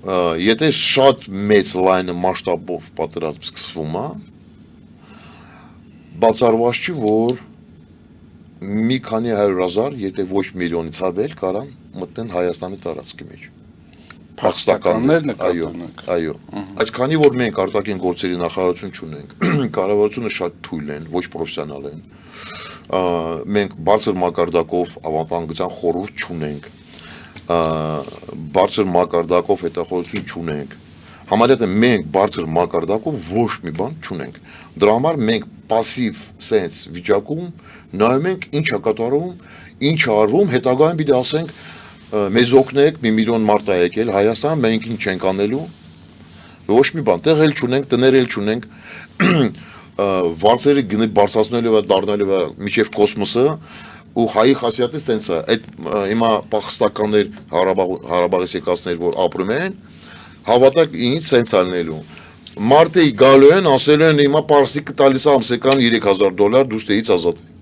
եթե շատ մեծ լայն մասշտաբով պատերազմ սկսվում է, բացառված չի, որ մի քանի 100,000, եթե ոչ միլիոնից ավել կարան մտնեն Հայաստանի տարածքի մեջ։ Փախստականներ նկատունակ։ Այո։ Այսքանի որ մենք արտաքին գործերի նախարարություն չունենք, կառավարությունը շատ թույլ են, ոչ պրոֆեսիոնալ են։ Մենք բարձր մակարդակով ավանդական խորհուրդ չունենք, բարձր մակարդակով հետախուզություն չունենք, համարյա թե մենք բարձր մակարդակով ոչ մի բան չունենք, դրա համար մենք պասիվ սենց վիճակում նայում ենք ինչ է կատարվում, ինչ է արվում, հետագայում պիտի ասենք մեզ օգնեք, 1 միլիոն մարդ է եկել Հայաստան, մենք ինչ չենք անելու, ոչ մի բան, տեղ էլ չունենք, տներ էլ չունենք, վարձերը գնի բարձրացնելու է, դառնալու է միջև կոսմոսը, ու հայի խասյատը սենց է, այդ հիմա փախստականներ Հարաբաղից եկածներ, որ ապրում են, հավատակ ինձ սենց ալնելու, մարդը գալու են, ասելու են հիմա պարսիկը տալիս է ամսական $3,000, դու ստեից ազատվի։